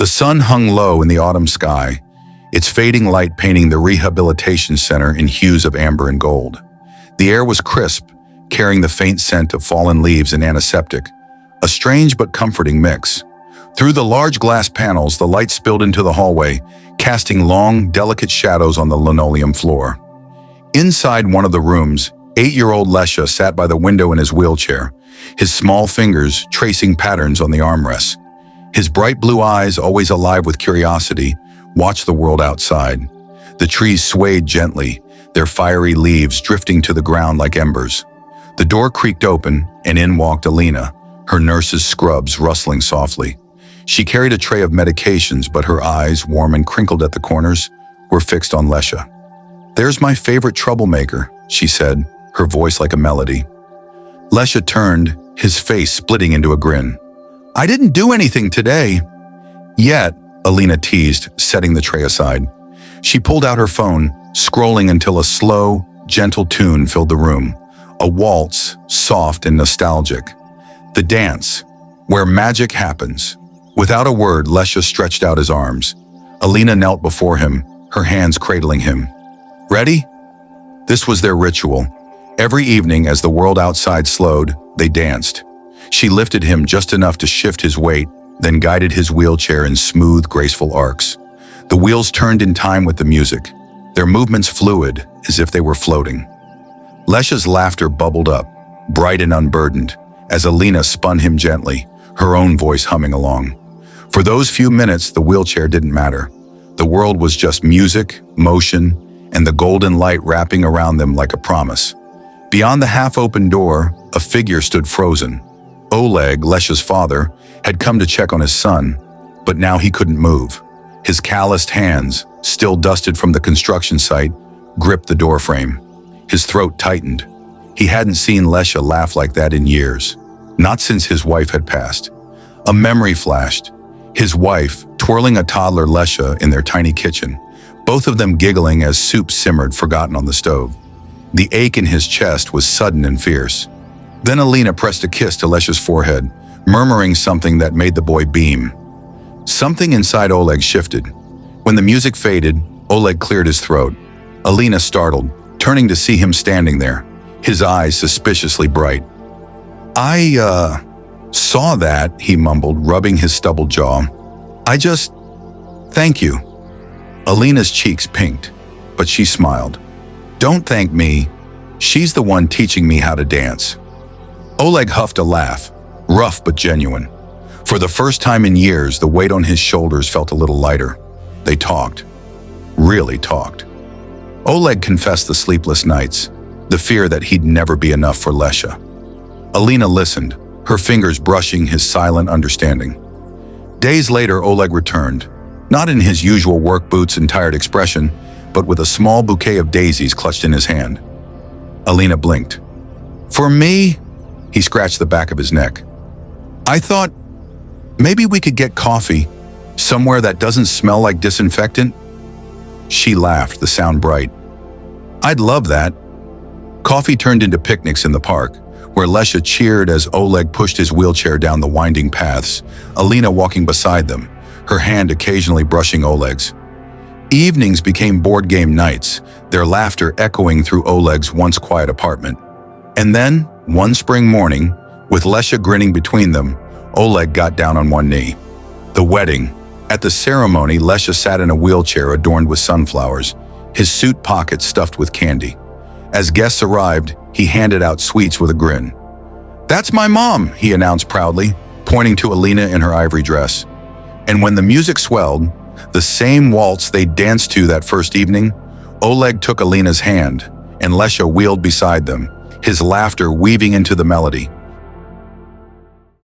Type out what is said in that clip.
The sun hung low in the autumn sky, its fading light painting the rehabilitation center in hues of amber and gold. The air was crisp, carrying the faint scent of fallen leaves and antiseptic, a strange but comforting mix. Through the large glass panels, the light spilled into the hallway, casting long, delicate shadows on the linoleum floor. Inside one of the rooms, 8-year-old Lesha sat by the window in his wheelchair, his small fingers tracing patterns on the armrests. His bright blue eyes, always alive with curiosity, watched the world outside. The trees swayed gently, their fiery leaves drifting to the ground like embers. The door creaked open, and in walked Alina, her nurse's scrubs rustling softly. She carried a tray of medications, but her eyes, warm and crinkled at the corners, were fixed on Lesha. "There's my favorite troublemaker," she said, her voice like a melody. Lesha turned, his face splitting into a grin. "I didn't do anything today." "Yet," Alina teased, setting the tray aside. She pulled out her phone, scrolling until a slow, gentle tune filled the room. A waltz, soft and nostalgic. The dance, where magic happens. Without a word, Lesha stretched out his arms. Alina knelt before him, her hands cradling him. "Ready?" This was their ritual. Every evening, as the world outside slowed, they danced. She lifted him just enough to shift his weight, then guided his wheelchair in smooth, graceful arcs. The wheels turned in time with the music, their movements fluid, as if they were floating. Lesha's laughter bubbled up, bright and unburdened, as Alina spun him gently, her own voice humming along. For those few minutes, the wheelchair didn't matter. The world was just music, motion, and the golden light wrapping around them like a promise. Beyond the half-open door, a figure stood frozen. Oleg, Lesha's father, had come to check on his son, but now he couldn't move. His calloused hands, still dusted from the construction site, gripped the doorframe. His throat tightened. He hadn't seen Lesha laugh like that in years, not since his wife had passed. A memory flashed. His wife, twirling a toddler Lesha in their tiny kitchen, both of them giggling as soup simmered forgotten on the stove. The ache in his chest was sudden and fierce. Then Alina pressed a kiss to Lesha's forehead, murmuring something that made the boy beam. Something inside Oleg shifted. When the music faded, Oleg cleared his throat. Alina startled, turning to see him standing there, his eyes suspiciously bright. "I saw that," he mumbled, rubbing his stubbled jaw. Thank you." Alina's cheeks pinked, but she smiled. "Don't thank me. She's the one teaching me how to dance." Oleg huffed a laugh, rough but genuine. For the first time in years, the weight on his shoulders felt a little lighter. They talked. Really talked. Oleg confessed the sleepless nights, the fear that he'd never be enough for Lesha. Alina listened, her fingers brushing his silent understanding. Days later, Oleg returned, not in his usual work boots and tired expression, but with a small bouquet of daisies clutched in his hand. Alina blinked. "For me?" He scratched the back of his neck. "I thought maybe we could get coffee, somewhere that doesn't smell like disinfectant." She laughed, the sound bright. "I'd love that." Coffee turned into picnics in the park, where Lesha cheered as Oleg pushed his wheelchair down the winding paths, Alina walking beside them, her hand occasionally brushing Oleg's. Evenings became board game nights, their laughter echoing through Oleg's once quiet apartment. And then, one spring morning, with Lesha grinning between them, Oleg got down on one knee. The wedding. At the ceremony, Lesha sat in a wheelchair adorned with sunflowers, his suit pockets stuffed with candy. As guests arrived, he handed out sweets with a grin. "That's my mom," he announced proudly, pointing to Alina in her ivory dress. And when the music swelled, the same waltz they danced to that first evening, Oleg took Alina's hand, and Lesha wheeled beside them, his laughter weaving into the melody.